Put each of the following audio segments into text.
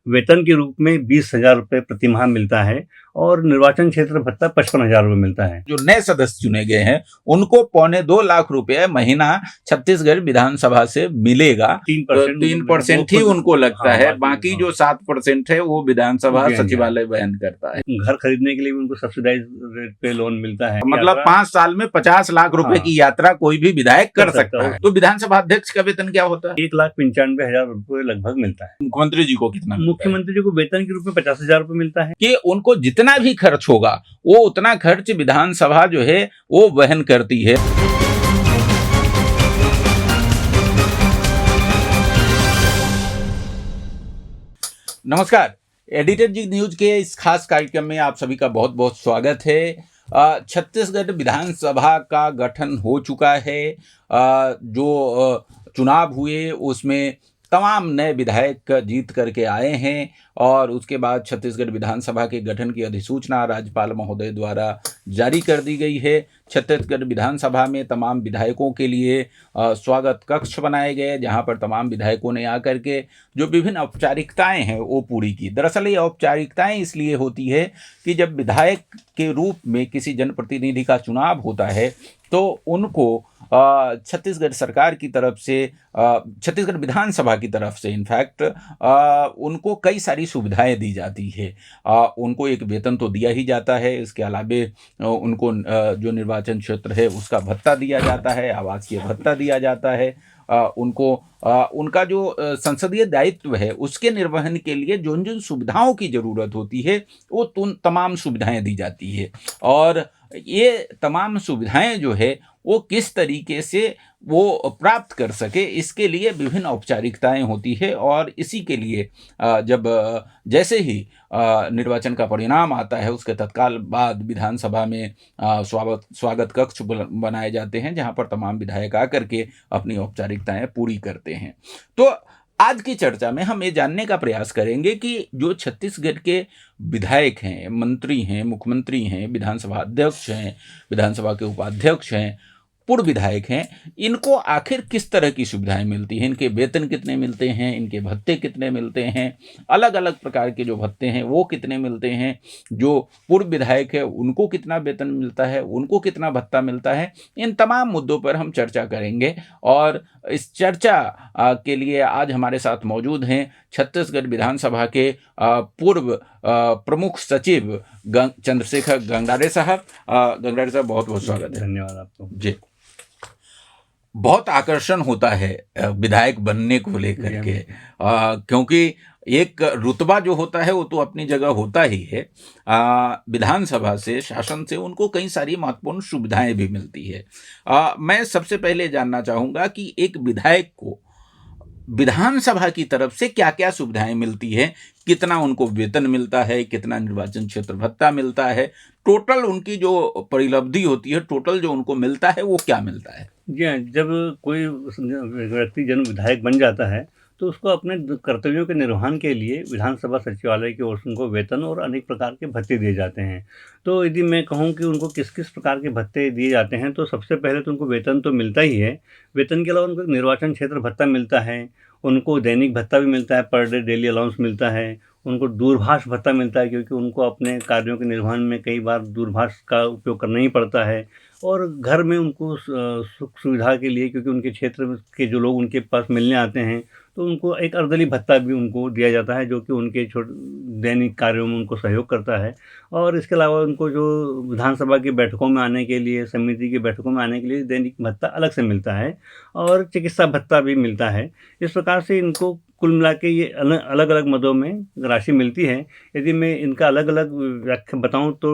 वेतन के रूप में 20,000 रुपये प्रति माह मिलता है और निर्वाचन क्षेत्र भत्ता 55,000 रुपये मिलता है। जो नए सदस्य चुने गए हैं उनको 2.25 लाख रुपए महीना छत्तीसगढ़ विधानसभा से मिलेगा। 3% ही उनको लगता है, बाकी जो 7% है वो विधानसभा सचिवालय वहन करता है। घर खरीदने के लिए भी उनको सब्सिडाइज रेट पे लोन मिलता है। मतलब 5 साल में 50 लाख रुपए की यात्रा कोई भी विधायक कर सकता है। तो विधानसभा अध्यक्ष का वेतन क्या होता है? 1,95,000 रुपये लगभग मिलता है। मुख्यमंत्री जी को कितना? मुख्यमंत्री जी को वेतन के रूप में 50,000 रुपये मिलता है कि उनको जितना भी खर्च होगा वो उतना खर्च विधानसभा जो है वो वहन करती है। नमस्कार, एडिटर जी न्यूज के इस खास कार्यक्रम में आप सभी का बहुत बहुत स्वागत है। छत्तीसगढ़ विधानसभा का गठन हो चुका है। जो चुनाव हुए उसमें तमाम नए विधायक जीत करके आए हैं और उसके बाद छत्तीसगढ़ विधानसभा के गठन की अधिसूचना राज्यपाल महोदय द्वारा जारी कर दी गई है। छत्तीसगढ़ विधानसभा में तमाम विधायकों के लिए स्वागत कक्ष बनाए गए, जहां पर तमाम विधायकों ने आकर के जो विभिन्न औपचारिकताएं हैं वो पूरी की। दरअसल ये औपचारिकताएं इसलिए होती है कि जब विधायक के रूप में किसी जनप्रतिनिधि का चुनाव होता है तो उनको छत्तीसगढ़ सरकार की तरफ से, छत्तीसगढ़ विधानसभा की तरफ से इनफैक्ट उनको कई सारी सुविधाएं दी जाती है। उनको एक वेतन तो दिया ही जाता है, इसके अलावे उनको जो निर्वाचन क्षेत्र है उसका भत्ता दिया जाता है, आवासीय भत्ता दिया जाता है। उनको उनका जो संसदीय दायित्व है उसके निर्वहन के लिए जिन जिन सुविधाओं की ज़रूरत होती है वो तमाम सुविधाएं दी जाती है। और ये तमाम सुविधाएं जो है वो किस तरीके से वो प्राप्त कर सके इसके लिए विभिन्न औपचारिकताएं होती है। और इसी के लिए जब जैसे ही निर्वाचन का परिणाम आता है उसके तत्काल बाद विधानसभा में स्वागत कक्ष बनाए जाते हैं, जहां पर तमाम विधायक आकर के अपनी औपचारिकताएं पूरी करते हैं। तो आज की चर्चा में हम ये जानने का प्रयास करेंगे कि जो छत्तीसगढ़ के विधायक हैं, मंत्री हैं, मुख्यमंत्री हैं, विधानसभा अध्यक्ष हैं, विधानसभा के उपाध्यक्ष हैं, पूर्व विधायक हैं, इनको आखिर किस तरह की सुविधाएं मिलती हैं, इनके वेतन कितने मिलते हैं, इनके भत्ते कितने मिलते हैं, अलग अलग प्रकार के जो भत्ते हैं वो कितने मिलते हैं, जो पूर्व विधायक है उनको कितना वेतन मिलता है, उनको कितना भत्ता मिलता है, इन तमाम मुद्दों पर हम चर्चा करेंगे। और इस चर्चा के लिए आज हमारे साथ मौजूद हैं छत्तीसगढ़ विधानसभा के पूर्व प्रमुख सचिव चंद्रशेखर गंगराड़े साहब। गंगराड़े साहब बहुत बहुत स्वागत है। धन्यवाद आपको जी। बहुत आकर्षण होता है विधायक बनने को लेकर के, क्योंकि एक रुतबा जो होता है वो तो अपनी जगह होता ही है। विधानसभा से, शासन से उनको कई सारी महत्वपूर्ण सुविधाएं भी मिलती है। मैं सबसे पहले जानना चाहूँगा कि एक विधायक को विधानसभा की तरफ से क्या क्या सुविधाएं मिलती है, कितना उनको वेतन मिलता है, कितना निर्वाचन क्षेत्र भत्ता मिलता है, टोटल उनकी जो परिलब्धि होती है, टोटल जो उनको मिलता है वो क्या मिलता है? जी हाँ, जब कोई व्यक्ति जन विधायक बन जाता है तो उसको अपने कर्तव्यों के निर्वहन के लिए विधानसभा सचिवालय की ओर से उनको वेतन और अनेक प्रकार के भत्ते दिए जाते हैं। तो यदि मैं कहूँ कि उनको किस किस प्रकार के भत्ते दिए जाते हैं, तो सबसे पहले तो उनको वेतन तो मिलता ही है। वेतन के अलावा उनको निर्वाचन क्षेत्र भत्ता मिलता है, उनको दैनिक भत्ता भी मिलता है, पर डे डेली अलाउंस मिलता है, उनको दूरभाष भत्ता मिलता है क्योंकि उनको अपने कार्यों के निर्वहन में कई बार दूरभाष का उपयोग करना ही पड़ता है। और घर में उनको सुख सुविधा के लिए, क्योंकि उनके क्षेत्र के जो लोग उनके पास मिलने आते हैं तो उनको एक अर्दली भत्ता भी उनको दिया जाता है, जो कि उनके दैनिक कार्यों में उनको सहयोग करता है। और इसके अलावा उनको जो विधानसभा की बैठकों में आने के लिए, समिति की बैठकों में आने के लिए दैनिक भत्ता अलग से मिलता है और चिकित्सा भत्ता भी मिलता है। इस प्रकार से इनको कुल मिला के ये अलग अलग मदों में राशि मिलती है। यदि मैं इनका अलग अलग व्याख्या बताऊँ तो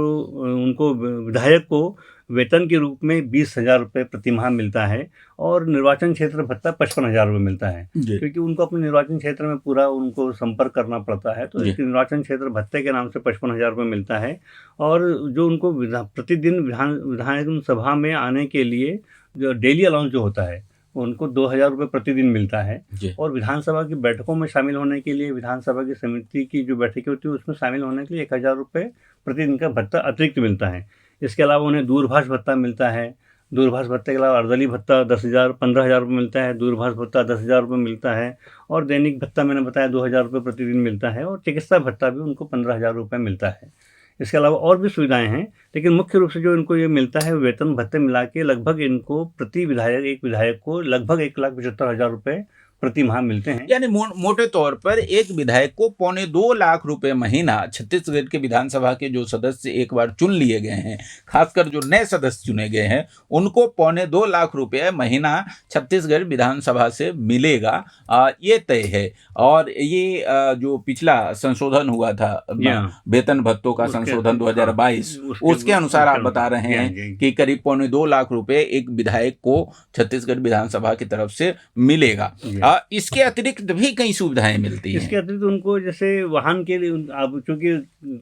उनको विधायक को वेतन के रूप में 20,000 रुपये प्रति माह मिलता है और निर्वाचन क्षेत्र भत्ता 55,000 रुपये मिलता है, क्योंकि उनको अपने निर्वाचन क्षेत्र में पूरा उनको संपर्क करना पड़ता है। तो इसके निर्वाचन क्षेत्र भत्ते के नाम से 55,000 रुपये मिलता है। और जो उनको प्रतिदिन विधानसभा में आने के लिए जो डेली अलाउंस जो होता है उनको 2,000 रुपये प्रतिदिन मिलता है। और विधानसभा की बैठकों में शामिल होने के लिए, विधानसभा की समिति की जो बैठकें होती है उसमें शामिल होने के लिए 1,000 रुपये प्रतिदिन का भत्ता अतिरिक्त मिलता है। इसके अलावा उन्हें दूरभाष भत्ता मिलता है, दूरभाष भत्ते के अलावा अर्दली भत्ता 10,000 15,000 रुपये मिलता है, दूरभाष भत्ता 10,000 रुपये मिलता है, और दैनिक भत्ता मैंने बताया 2,000 रुपये प्रतिदिन मिलता है, और चिकित्सा भत्ता भी उनको 15,000 रुपये मिलता है। इसके अलावा और भी सुविधाएं हैं, लेकिन मुख्य रूप से जो इनको ये मिलता है वेतन भत्ते मिला के लगभग इनको प्रति विधायक, एक विधायक को लगभग 1,75,000 रुपये प्रति माह मिलते हैं। यानी मोटे तौर पर एक विधायक को 2.25 लाख रुपए महीना, छत्तीसगढ़ के विधानसभा के जो सदस्य एक बार चुन लिए गए हैं, खासकर जो नए सदस्य चुने गए हैं, उनको 2.25 लाख रुपए महीना छत्तीसगढ़ विधानसभा से मिलेगा, ये तय है। और ये जो पिछला संशोधन हुआ था वेतन भत्तों का संशोधन 2022, उसके अनुसार आप बता रहे हैं कि करीब 2.25 लाख रुपए एक विधायक को छत्तीसगढ़ विधानसभा की तरफ से मिलेगा। इसके अतिरिक्त भी कई सुविधाएं मिलती हैं। इसके अतिरिक्त उनको जैसे वाहन के लिए, अब चूंकि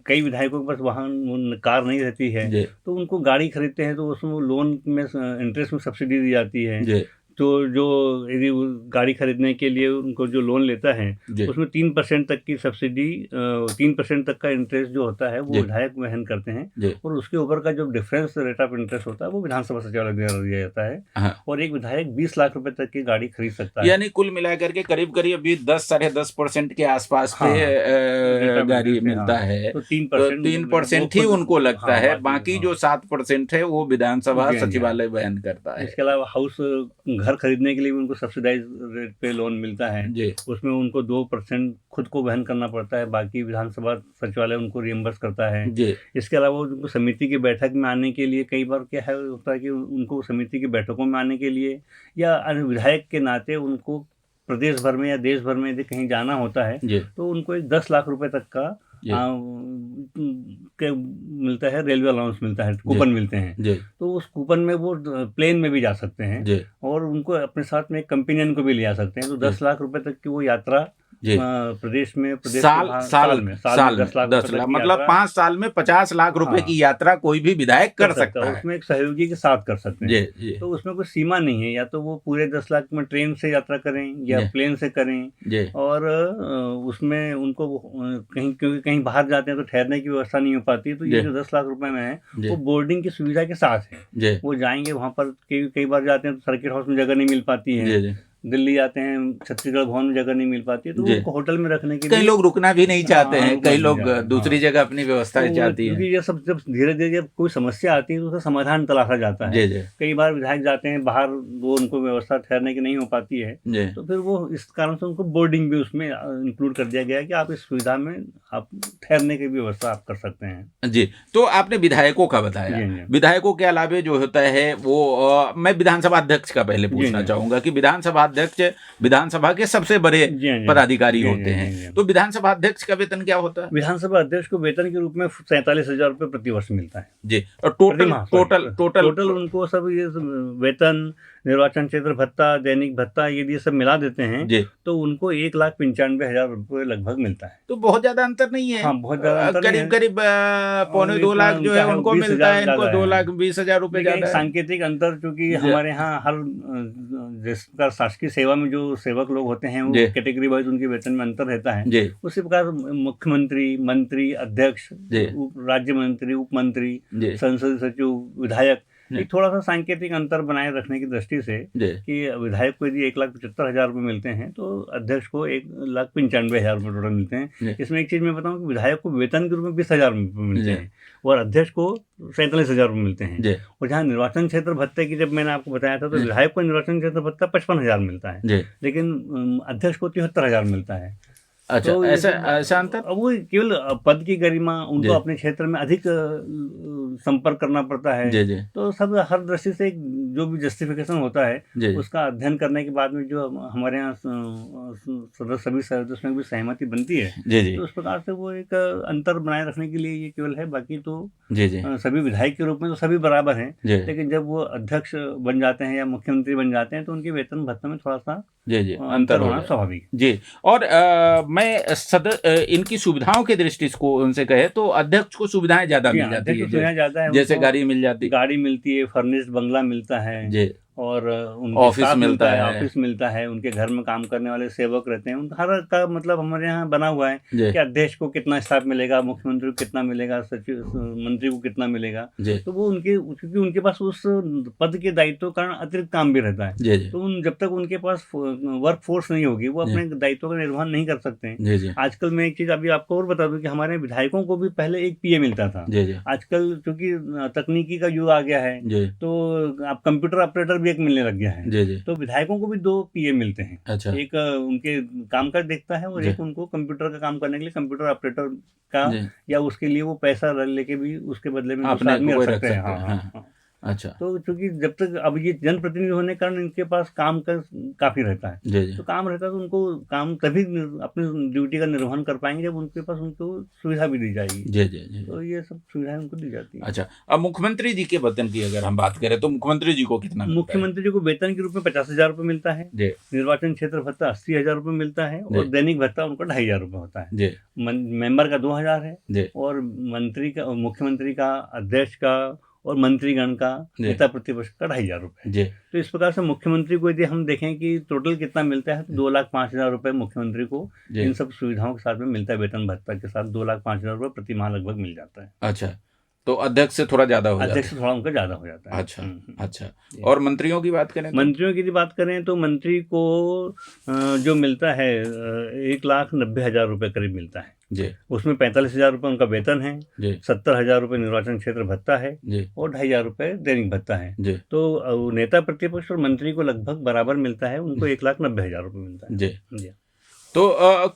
कई विधायकों के पास वाहन कार नहीं रहती है, तो उनको गाड़ी खरीदते हैं तो उसमें लोन में इंटरेस्ट में सब्सिडी दी जाती है। तो जो यदि गाड़ी खरीदने के लिए उनको जो लोन लेता है उसमें 3% तक की सब्सिडी, 3% तक का इंटरेस्ट जो होता है वो विधायक वहन करते हैं, और उसके ऊपर का जो डिफरेंस रेट ऑफ इंटरेस्ट होता है वो विधानसभा सचिवालय द्वारा दिया जाता है। और एक विधायक 20 लाख रुपए तक की गाड़ी खरीद सकता है। यानी कुल मिलाकर के करीब करीब अभी 10-10.5% के आसपास पे गाड़ी मिलता है, तो 3% ही उनको लगता है, बाकी जो 7% है वो विधानसभा सचिवालय वहन करता है। इसके अलावा हाउस घर खरीदने के लिए भी उनको सब्सिडाइज रेट पे लोन मिलता है, उसमें उनको 2% खुद को वहन करना पड़ता है, बाकी विधानसभा सचिवालय उनको रियम्बर्स करता है। इसके अलावा उनको समिति की बैठक में आने के लिए कई बार क्या है होता है कि उनको समिति की बैठकों में आने के लिए या विधायक के नाते उनको प्रदेश भर में या देश भर में यदि कहीं जाना होता है तो उनको एक 10 लाख रुपए तक का मिलता है, रेलवे अलाउंस मिलता है, कूपन मिलते हैं। तो उस कूपन में वो प्लेन में भी जा सकते हैं, और उनको अपने साथ में एक कंपेनियन को भी ले जा सकते हैं। तो 10 लाख रुपए तक की वो यात्रा प्रदेश में साल में 10 लाख मतलब 5 साल में 50 लाख रुपए की यात्रा कोई भी विधायक कर सकता है। उसमें एक सहयोगी के साथ कर सकते हैं। तो उसमें कोई सीमा नहीं है, या तो वो पूरे 10 लाख में ट्रेन से यात्रा करें या प्लेन से करें, और उसमें उनको कहीं, क्योंकि कहीं बाहर जाते हैं तो ठहरने की व्यवस्था नहीं हो पाती, तो ये जो 10 लाख रुपए में है वो बोर्डिंग की सुविधा के साथ है। वो जाएंगे वहाँ पर, कई बार जाते हैं तो सर्किट हाउस में जगह नहीं मिल पाती है, दिल्ली जाते हैं छत्तीसगढ़ भवन में जगह नहीं मिल पाती है, तो उनको होटल में रखने के लिए कई लोग रुकना भी नहीं चाहते हैं, कई लोग दूसरी जगह अपनी व्यवस्था चाहती है। क्योंकि ये सब जब धीरे धीरे जब कोई समस्या आती है तो उसका समाधान तलाशा जाता है। कई बार विधायक जाते हैं बाहर, वो उनको व्यवस्था ठहरने की नहीं हो पाती है, तो फिर वो इस कारण से उनको बोर्डिंग भी उसमें इंक्लूड कर दिया गया है कि आप इस सुविधा में आप ठहरने की व्यवस्था आप कर सकते हैं। जी, तो आपने विधायकों का बताया, विधायकों के अलावा जो होता है वो मैं विधानसभा अध्यक्ष का पहले पूछना चाहूंगा कि विधानसभा अध्यक्ष विधानसभा के सबसे बड़े पदाधिकारी होते हैं, तो विधानसभा अध्यक्ष का वेतन क्या होता है? विधानसभा अध्यक्ष को वेतन के रूप में 47,000 रुपये प्रति वर्ष मिलता है जी। और टोटल उनको सब ये वेतन, निर्वाचन क्षेत्र भत्ता, दैनिक भत्ता, ये सब मिला देते हैं तो उनको 1,95,000 रुपये लगभग मिलता है। तो बहुत ज्यादा अंतर नहीं है। बहुत ज्यादा अंतर नहीं है। करीब 2.25 लाख जो है उनको मिलता है, इनको 2,20,000 रुपए ज्यादा है। सांकेतिक अंतर, क्योंकि हमारे यहाँ हर जिसका शासकीय सेवा में जो सेवक लोग होते हैं वो कैटेगरी वाइज उनके वेतन में अंतर रहता है। उसी प्रकार मुख्यमंत्री, मंत्री, अध्यक्ष, राज्य मंत्री, उप मंत्री, संसदीय सचिव, विधायक, एक थोड़ा सा सांकेतिक अंतर बनाए रखने की दृष्टि से कि विधायक को यदि 1,75,000 रुपये मिलते हैं तो अध्यक्ष को 1,95,000 रुपये टोटल मिलते हैं। इसमें एक चीज़ मैं बताऊं कि विधायक को वेतन के रूप में 20,000 रुपये मिलते हैं और अध्यक्ष को 47,000 रुपये मिलते हैं। और जहाँ निर्वाचन क्षेत्र भत्ते की जब मैंने आपको बताया था तो विधायक को निर्वाचन क्षेत्र भत्ता 55,000 मिलता है, लेकिन अध्यक्ष को 73,000 मिलता है। अच्छा, तो ऐसा अंतर? वो केवल पद की गरिमा, उनको अपने क्षेत्र में अधिक संपर्क करना पड़ता है। तो सब हर दृष्टि से जो भी जस्टिफिकेशन होता है उसका अध्ययन करने के बाद में जो हमारे यहाँ सदस्य सभी सदस्यों में भी सहमति बनती है, तो उस प्रकार से वो एक अंतर बनाए रखने के लिए ये केवल है। बाकी तो सभी विधायक के रूप में तो सभी बराबर हैं, लेकिन जब वो अध्यक्ष बन जाते हैं या मुख्यमंत्री बन जाते हैं तो उनके वेतन भत्ते में थोड़ा सा अंतर होना स्वाभाविक जी। और मैं इनकी सुविधाओं की दृष्टि को उनसे कहे तो अध्यक्ष को सुविधाएं ज्यादा मिल जाती है, ज्यादा है, जैसे गाड़ी मिल जाती, गाड़ी मिलती है, फर्निश्ड बंगला मिलता है, और उनके ऑफिस स्टाफ मिलता है। ऑफिस मिलता है, उनके घर में काम करने वाले सेवक रहते हैं, उन हर का मतलब हमारे यहाँ बना हुआ है जी कि अध्यक्ष को कितना स्टाफ मिलेगा, मुख्यमंत्री को कितना मिलेगा, सचिव मंत्री को कितना मिलेगा। जी तो वो क्योंकि उनके पास उस पद के दायित्व के कारण अतिरिक्त काम भी रहता है, जी जी तो जब तक उनके पास वर्क फोर्स नहीं होगी वो जी अपने दायित्वों का निर्वहन नहीं कर सकते हैं। जी जी आजकल मैं एक चीज़ अभी आपको और बता दूं कि हमारे विधायकों को भी पहले एक पीए मिलता था। जी जी आजकल क्योंकि तकनीकी का युग आ गया है, जी तो अब कंप्यूटर ऑपरेटर भी एक मिलने लग गया है। जी जी तो विधायकों को भी 2 पीए मिलते हैं। अच्छा एक उनके कामकाज देखता है और जी एक उनको कंप्यूटर का काम करने के लिए कंप्यूटर ऑपरेटर का, जी या उसके लिए वो पैसा लेके भी उसके बदले में दूसरा अपने आदमी को रख कोई रख सकते हैं। सकते हाँ हैं। हाँ हाँ हाँ। अच्छा तो चूंकि जब तक अब ये जनप्रतिनिधि होने के कारण इनके पास काम का काफ़ी रहता है, जी जी तो काम रहता है तो उनको काम तभी अपनी ड्यूटी का निर्वहन कर पाएंगे जब उनके पास उनको सुविधा भी दी जाएगी। जी जी जी तो ये सब सुविधाएं उनको दी जाती हैं। अच्छा, अब मुख्यमंत्री जी के वेतन की अगर हम बात करें तो मुख्यमंत्री जी को कितना मिलता है? मुख्यमंत्री जी को वेतन के रूप में 50,000 रुपये मिलता है, जी निर्वाचन क्षेत्र भत्ता 80,000 रुपये मिलता है और जी दैनिक भत्ता उनका 2,500 रुपये होता है। जी मेंबर का 2,000 है जी और मंत्री का, मुख्यमंत्री का, अध्यक्ष का और मंत्रीगण का, जी नेता प्रतिपक्ष का 2,500 रुपये है। जी तो इस प्रकार से मुख्यमंत्री को यदि हम देखें कि टोटल कितना मिलता है, तो 2,05,000 रुपये मुख्यमंत्री को जी इन सब सुविधाओं के साथ में मिलता है। वेतन भत्ता के साथ 2,05,000 रुपये प्रति माह लगभग मिल जाता है। अच्छा, तो अध्यक्ष से थोड़ा ज्यादा हो जाता अध्यक्ष है। से थोड़ा उनका ज़्यादा हो जाता है। अच्छा अच्छा, जी। और मंत्रियों की बात करें तो? मंत्रियों की यदि बात करें तो मंत्री को जो मिलता है 1,90,000 रुपये करीब मिलता है। जी उसमें 45,000 रुपये उनका वेतन है, जी 70,000 रुपये निर्वाचन क्षेत्र भत्ता है जी और 2,500 रुपये दैनिक भत्ता है। जी तो नेता प्रतिपक्ष और मंत्री को लगभग बराबर मिलता है, उनको 1,90,000 रुपये मिलता है। जी जी तो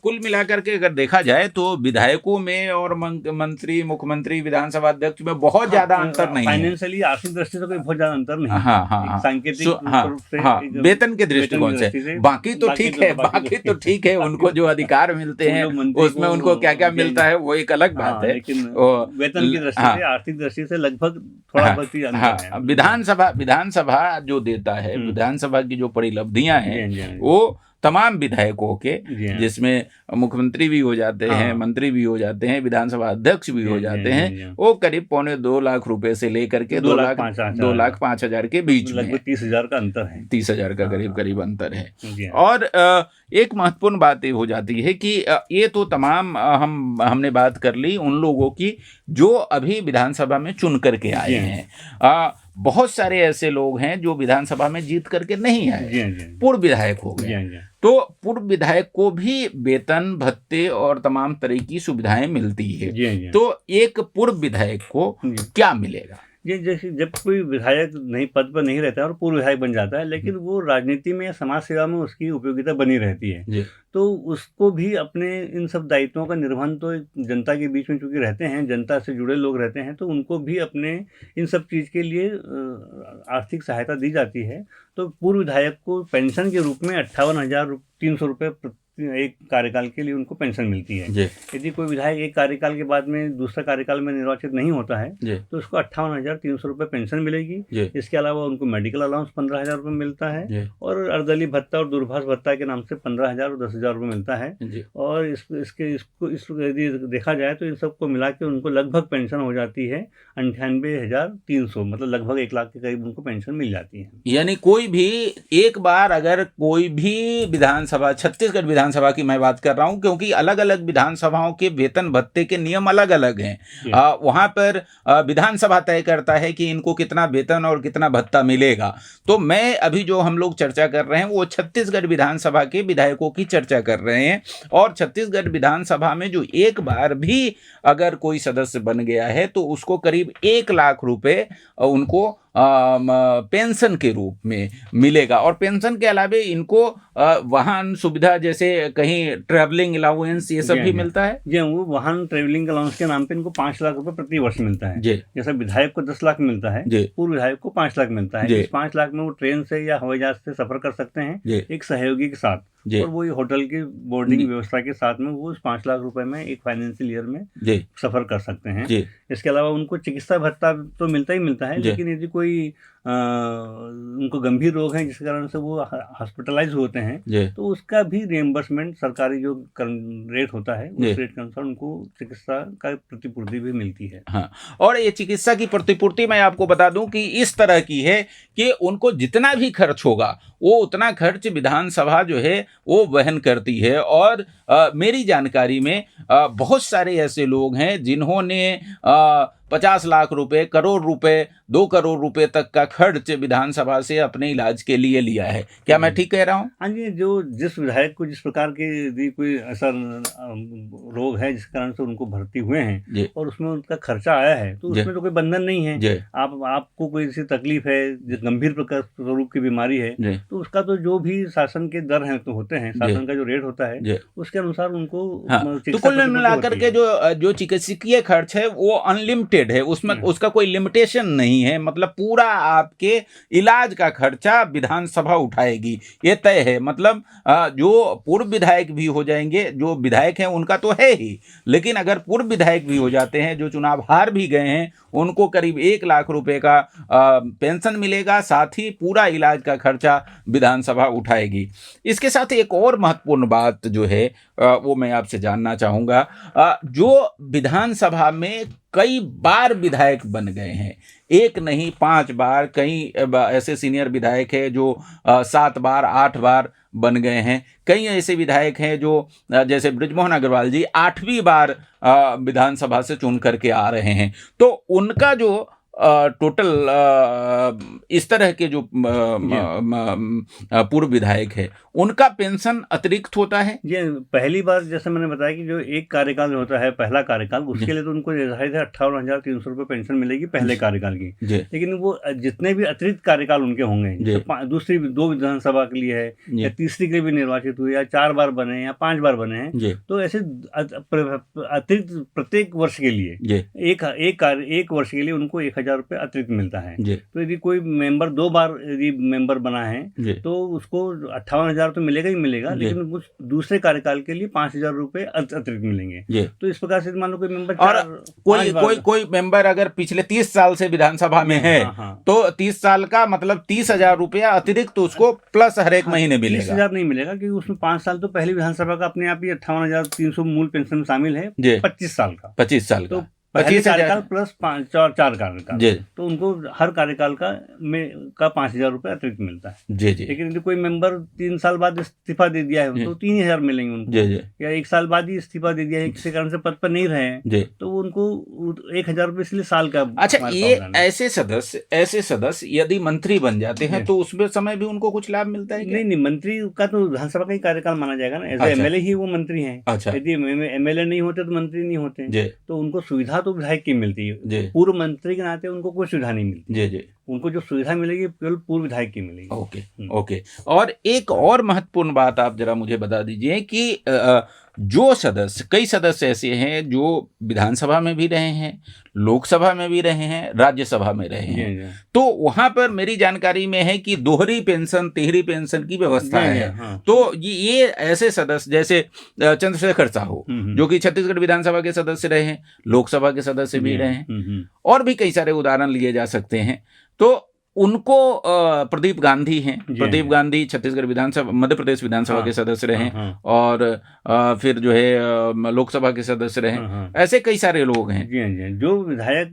कुल मिलाकर के अगर देखा जाए तो विधायकों में और मंत्री, मुख्यमंत्री, विधानसभा अध्यक्ष में बहुत ज्यादा अंतर नहीं है। फाइनेंशियली आर्थिक दृष्टि से कोई बहुत ज्यादा अंतर नहीं है। हाँ हाँ एक हाँ सांकेतिक हाँ रूप से हाँ, एक वेतन के दृष्टिकोण से बाकी तो ठीक है, बाकी तो ठीक है, उनको जो अधिकार मिलते हैं उसमें उनको क्या क्या मिलता है वो एक अलग बात है, लेकिन और वेतन की दृष्टि हाँ से, आर्थिक दृष्टि से लगभग थोड़ा हाँ बहुत ही अंतर हाँ, है। विधानसभा जो देता है, विधानसभा की जो परिलब्धियां जी हाँ, हैं जी हाँ, जी। वो तमाम विधायकों के, जी हाँ। जिसमें मुख्यमंत्री भी हो जाते हैं, हाँ। मंत्री भी हो जाते हैं, विधानसभा अध्यक्ष भी जी हो हाँ, जी जाते हाँ, हैं, जी हाँ। वो करीब 2.25 लाख रुपए से लेकर के 2,05,000 के बीच में लगभग 30,000 का अंतर है। 30,000 का हाँ, करीब हाँ, करीब हाँ। अंतर है। जी हाँ। और एक महत्वपूर्ण बात ये हो जाती है कि ये तो तमाम हमने बात कर ली उन लोगों की जो अभी विधानसभा में चुन करके आए जी हाँ। हैं। बहुत सारे ऐसे लोग हैं जो विधानसभा में जीत करके नहीं आए, जी हाँ, जी हाँ। पूर्व विधायक हो जी गए, हाँ, जी हाँ। तो पूर्व विधायक को भी वेतन भत्ते और तमाम तरह की सुविधाएं मिलती है। जी हाँ, जी हाँ। तो एक पूर्व विधायक को जी। क्या मिलेगा? ये जैसे जब कोई विधायक नहीं, पद पर नहीं रहता है और पूर्व विधायक बन जाता है, लेकिन वो राजनीति में या समाज सेवा में उसकी उपयोगिता बनी रहती है, जी तो उसको भी अपने इन सब दायित्वों का निर्वहन, तो जनता के बीच में चूंकि रहते हैं, जनता से जुड़े लोग रहते हैं, तो उनको भी अपने इन सब चीज़ के लिए आर्थिक सहायता दी जाती है। तो पूर्व विधायक को पेंशन के रूप में 58,300 रुपये एक कार्यकाल के लिए उनको पेंशन मिलती है। जी यदि कोई विधायक एक कार्यकाल के बाद में दूसरा कार्यकाल में निर्वाचित नहीं होता है, जी तो उसको 58,300 रुपये पेंशन मिलेगी। जी इसके अलावा उनको मेडिकल अलाउंस 15,000 रुपये मिलता है जी और अर्दली भत्ता और दूरभाष भत्ता के नाम से 15,000 और 10,000 रुपये मिलता है। जी और इसको यदि देखा जाए तो इन सबको मिला के उनको लगभग पेंशन हो जाती है 98,300, मतलब लगभग 1 लाख के करीब उनको पेंशन मिल जाती है। यानी कोई भी एक बार अगर कोई भी विधानसभा, छत्तीसगढ़ विधानसभा की मैं बात कर रहा हूं क्योंकि अलग अलग विधानसभाओं के वेतन भत्ते के नियम अलग अलग हैं। वहां पर विधानसभा तय करता है कि इनको कितना वेतन और कितना भत्ता मिलेगा। तो मैं अभी जो हम लोग चर्चा कर रहे हैं वो छत्तीसगढ़ विधानसभा के विधायकों की चर्चा कर रहे हैं। और छत्तीसगढ़ विधानसभा में जो एक बार भी अगर कोई सदस्य बन गया है तो उसको करीब 1 लाख रुपए उनको पेंशन के रूप में मिलेगा। और पेंशन के अलावा इनको वाहन सुविधा, जैसे कहीं ट्रैवलिंग अलाउंस, ये सब भी मिलता है। जी, वो वाहन ट्रैवलिंग अलाउंस के नाम पे इनको 5 लाख रुपए प्रति वर्ष मिलता है। जी जैसे विधायक को 10 लाख मिलता है, पूर्व विधायक को 5 लाख मिलता है। इस 5 लाख में वो ट्रेन से या हवाई जहाज से सफर कर सकते हैं एक सहयोगी के साथ, और वो होटल की बोर्डिंग व्यवस्था के साथ में वो उस 5 लाख रुपए में एक फाइनेंशियल ईयर में सफर कर सकते हैं। इसके अलावा उनको चिकित्सा भत्ता तो मिलता ही मिलता है, लेकिन यदि कोई उनको गंभीर रोग हैं जिसके कारण से वो हॉस्पिटलाइज होते हैं, जी तो उसका भी रिएम्बर्समेंट सरकारी जो रेट होता है जी उस रेट के अनुसार उनको चिकित्सा का प्रतिपूर्ति भी मिलती है। हाँ, और ये चिकित्सा की प्रतिपूर्ति मैं आपको बता दूं कि इस तरह की है कि उनको जितना भी खर्च होगा वो उतना खर्च विधानसभा जो है वो वहन करती है। और मेरी जानकारी में बहुत सारे ऐसे लोग हैं जिन्होंने 50 लाख रुपए, करोड़ रुपए, 2 करोड़ रुपए तक का खर्च विधानसभा से अपने इलाज के लिए लिया है। क्या मैं ठीक कह रहा हूँ? हाँ जी, जो जिस विधायक को जिस प्रकार के यदि कोई ऐसा रोग है जिस कारण से उनको भर्ती हुए हैं और उसमें उनका खर्चा आया है, तो उसमें तो कोई बंधन नहीं है। आपको कोई ऐसी तकलीफ है, गंभीर प्रकार स्वरूप की बीमारी है, तो उसका तो जो भी शासन के दर हैं तो होते हैं, शासन का जो रेट होता है उसके अनुसार उनको तो कुल मिलाकर के जो चिकित्सकीय खर्च है वो अनलिमिटेड है, उसमें उसका कोई लिमिटेशन नहीं है। मतलब पूरा आपके इलाज का खर्चा विधानसभा उठाएगी, ये तय है। मतलब जो पूर्व विधायक भी हो जाएंगे, जो विधायक हैं उनका तो है ही, लेकिन अगर पूर्व विधायक भी हो जाते हैं, जो चुनाव हार भी गए हैं, उनको करीब 1 लाख रुपए का पेंशन मिलेगा, साथ ही पूरा इलाज का खर्चा विधानसभा उठाएगी। इसके साथ एक और महत्वपूर्ण बात जो है वो मैं आपसे जानना चाहूँगा। जो विधानसभा में कई बार विधायक बन गए हैं, 1 नहीं 5 बार, कई ऐसे सीनियर विधायक हैं जो 7 बार 8 बार बन गए हैं, कई ऐसे विधायक हैं जो जैसे बृजमोहन अग्रवाल जी 8वीं बार विधानसभा से चुन करके आ रहे हैं। तो उनका जो टोटल इस तरह के जो पूर्व विधायक है उनका पेंशन अतिरिक्त होता है। ये पहली बार जैसे मैंने बताया कि जो एक कार्यकाल होता है, पहला कार्यकाल, उसके लिए तो उनको निर्धारित है 58,300 रुपये पेंशन मिलेगी पहले कार्यकाल की। लेकिन वो जितने भी अतिरिक्त कार्यकाल उनके होंगे, तो दूसरी 2 विधानसभा के लिए है या तीसरी के लिए भी निर्वाचित हुए या 4 बार बने या 5 बार बने हैं, तो ऐसे अतिरिक्त प्रत्येक वर्ष के लिए एक वर्ष के लिए उनको 1,000 रुपये अतिरिक्त मिलता है। तो यदि कोई मेंबर 2 बार यदि मेंबर बना है तो उसको 58,000 तो मिलेगा ही मिलेगा, लेकिन उस दूसरे कार्यकाल के लिए 5,000 रुपये अतिरिक्त मिलेंगे। तो इस प्रकार से मान लो कोई मेंबर और कोई मेंबर अगर पिछले 30 साल से विधानसभा में है तो 30 साल का मतलब 30,000 रुपया अतिरिक्त उसको प्लस हर एक महीने मिलेगा। 30,000 नहीं मिलेगा क्योंकि उसमें 5 साल तो पहली विधानसभा का अपने आप ही 58,300 मूल पेंशन में शामिल है। 25 साल का 25 तो 25 कार्यकाल प्लस 4 कार्यकाल, तो उनको हर कार्यकाल का 5,000 रुपये अतिरिक्त मिलता है। लेकिन यदि कोई मेंबर 3 साल बाद इस्तीफा दे दिया है तो 3,000 मिलेंगे उनको, या 1 साल बाद ही इस्तीफा दे दिया है, किसी कारण से पद पर नहीं रहे हैं, तो उनको 1,000 रुपये इसलिए साल का। अच्छा, ये ऐसे सदस्य यदि मंत्री बन जाते हैं तो उसमें समय भी उनको कुछ लाभ मिलता है? नहीं, मंत्री का तो विधानसभा का ही कार्यकाल माना जाएगा ना, एज एमएलए ही वो मंत्री है। यदि एमएलए नहीं होते तो मंत्री नहीं होते, तो उनको सुविधा तो विधायक की मिलती है। पूर्व मंत्री के नाते उनको कोई सुविधा नहीं मिलती। उनको जो सुविधा मिलेगी केवल पूर्व विधायक की मिलेगी। ओके। और एक और महत्वपूर्ण बात आप जरा मुझे बता दीजिए कि जो सदस्य, कई सदस्य ऐसे हैं जो विधानसभा में भी रहे हैं, लोकसभा में भी रहे हैं, राज्यसभा में रहे हैं, तो वहां पर मेरी जानकारी में है कि दोहरी पेंशन, तिहरी पेंशन की व्यवस्था है। तो ये ऐसे सदस्य जैसे चंद्रशेखर साहू जो कि छत्तीसगढ़ विधानसभा के सदस्य रहे हैं, लोकसभा के सदस्य भी रहे हैं, और भी कई सारे उदाहरण लिए जा सकते हैं। तो उनको प्रदीप गांधी हैं, प्रदीप गांधी छत्तीसगढ़ विधानसभा, मध्य प्रदेश विधानसभा के सदस्य रहे, और फिर जो है लोकसभा के सदस्य रहे। ऐसे कई सारे लोग हैं। जो विधायक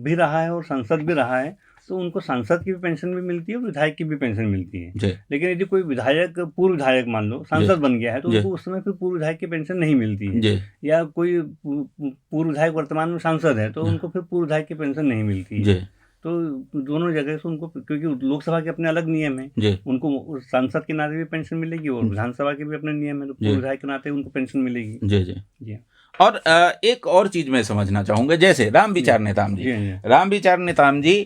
भी रहा है और सांसद भी रहा है, तो उनको सांसद की भी पेंशन भी मिलती है और विधायक की भी पेंशन मिलती है। लेकिन यदि कोई विधायक, पूर्व विधायक मान लो सांसद बन गया है, तो उनको उस समय फिर पूर्व विधायक की पेंशन नहीं मिलती है। या कोई पूर्व विधायक वर्तमान में सांसद है तो उनको फिर पूर्व विधायक की पेंशन नहीं मिलती है। तो दोनों जगह से उनको, क्योंकि लोकसभा के अपने अलग नियम है, उनको सांसद के नाते भी पेंशन मिलेगी और विधानसभा के भी अपने नियम है, तो पूर्व विधायक के नाते उनको पेंशन मिलेगी। जी। और एक और चीज मैं समझना चाहूंगा, जैसे रामविचार नेताम जी, रामविचार नेताम जी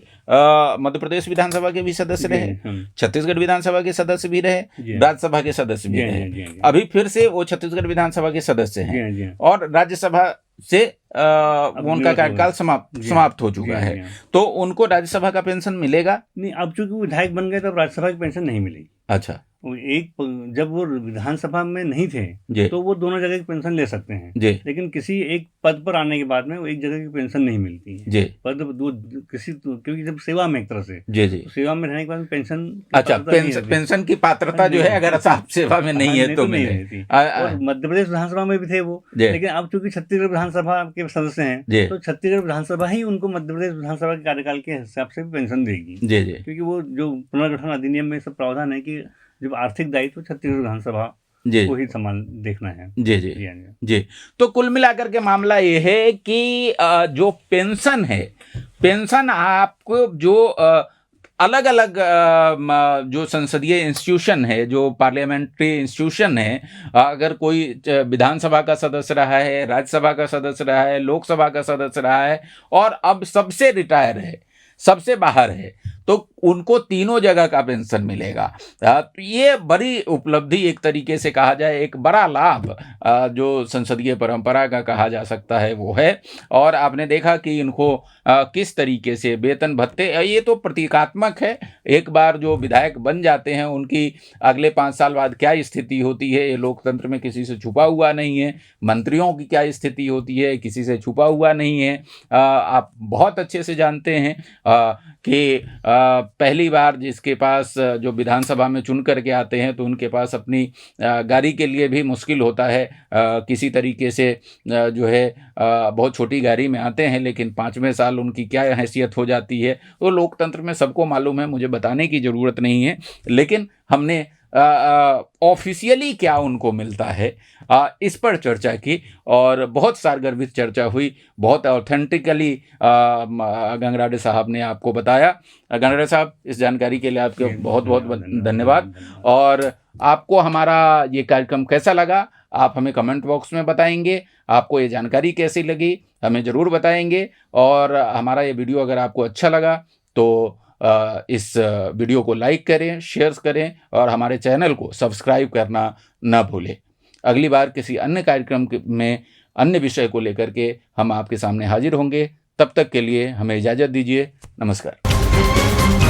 मध्य प्रदेश विधानसभा के भी सदस्य रहे, छत्तीसगढ़ विधानसभा के सदस्य भी रहे, राज्यसभा के सदस्य भी रहे। अभी फिर से वो छत्तीसगढ़ विधानसभा के सदस्य हैं और राज्यसभा से उनका कार्यकाल समाप्त हो चुका है। तो उनको राज्यसभा का पेंशन मिलेगा? नहीं, अब चूंकि विधायक बन गए तो राज्यसभा की पेंशन नहीं मिलेगी। अच्छा, जब वो विधानसभा में नहीं थे जी तो वो दोनों जगह की पेंशन ले सकते हैं, जी लेकिन किसी एक पद पर आने के बाद में वो एक जगह की पेंशन नहीं मिलती है। जी पद वो क्योंकि जब सेवा में एक तरह से जी जी तो सेवा में रहने के बाद पेंशन की अच्छा, पात्रता नहीं रहती। पेंशन की पात्रता जो है अगर आप सेवा में नहीं है नहीं तो तो नहीं मिले। रहती। और मध्य प्रदेश विधानसभा में भी थे वो, जी लेकिन अब चूंकि छत्तीसगढ़ विधानसभा के सदस्य हैं जी तो छत्तीसगढ़ विधानसभा ही उनको मध्य प्रदेश विधानसभा के कार्यकाल के हिसाब से भी पेंशन देगी, जी जी क्योंकि वो जो पुनर्गठन अधिनियम में सब प्रावधान है कि जब आर्थिक दायित्व छत्तीसगढ़ विधानसभा जी को ही संभाल देखना है। जी जी जी हाँ जी। जी। तो कुल मिलाकर के मामला ये है कि जो पेंशन है, पेंशन आपको जो अलग अलग जो संसदीय इंस्टीट्यूशन है, जो पार्लियामेंट्री इंस्टीट्यूशन है, अगर कोई विधानसभा का सदस्य रहा है, राज्यसभा का सदस्य रहा है, लोकसभा का सदस्य रहा है और अब सबसे रिटायर है, सबसे बाहर है, तो उनको तीनों जगह का पेंशन मिलेगा। तो ये बड़ी उपलब्धि एक तरीके से कहा जाए, एक बड़ा लाभ जो संसदीय परंपरा का कहा जा सकता है वो है। और आपने देखा कि इनको किस तरीके से वेतन भत्ते, ये तो प्रतीकात्मक है। एक बार जो विधायक बन जाते हैं उनकी अगले 5 साल बाद क्या स्थिति होती है, ये लोकतंत्र में किसी से छुपा हुआ नहीं है। मंत्रियों की क्या स्थिति होती है, किसी से छुपा हुआ नहीं है। आप बहुत अच्छे से जानते हैं कि पहली बार जिसके पास जो विधानसभा में चुन करके आते हैं तो उनके पास अपनी गाड़ी के लिए भी मुश्किल होता है। किसी तरीके से जो है बहुत छोटी गाड़ी में आते हैं, लेकिन 5वें साल उनकी क्या हैसियत हो जाती है वो लोकतंत्र में सबको मालूम है, मुझे बताने की ज़रूरत नहीं है। लेकिन हमने ऑफिशियली क्या उनको मिलता है इस पर चर्चा की और बहुत सारगर्भित चर्चा हुई। बहुत ऑथेंटिकली गंगराडे साहब ने आपको बताया। गंगराडे साहब, इस जानकारी के लिए आपके बहुत बहुत धन्यवाद। और आपको हमारा ये कार्यक्रम कैसा लगा आप हमें कमेंट बॉक्स में बताएंगे। आपको ये जानकारी कैसी लगी हमें ज़रूर बताएंगे। और हमारा ये वीडियो अगर आपको अच्छा लगा तो इस वीडियो को लाइक करें, शेयर करें और हमारे चैनल को सब्सक्राइब करना न भूलें। अगली बार किसी अन्य कार्यक्रम में अन्य विषय को लेकर के हम आपके सामने हाजिर होंगे। तब तक के लिए हमें इजाज़त दीजिए। नमस्कार।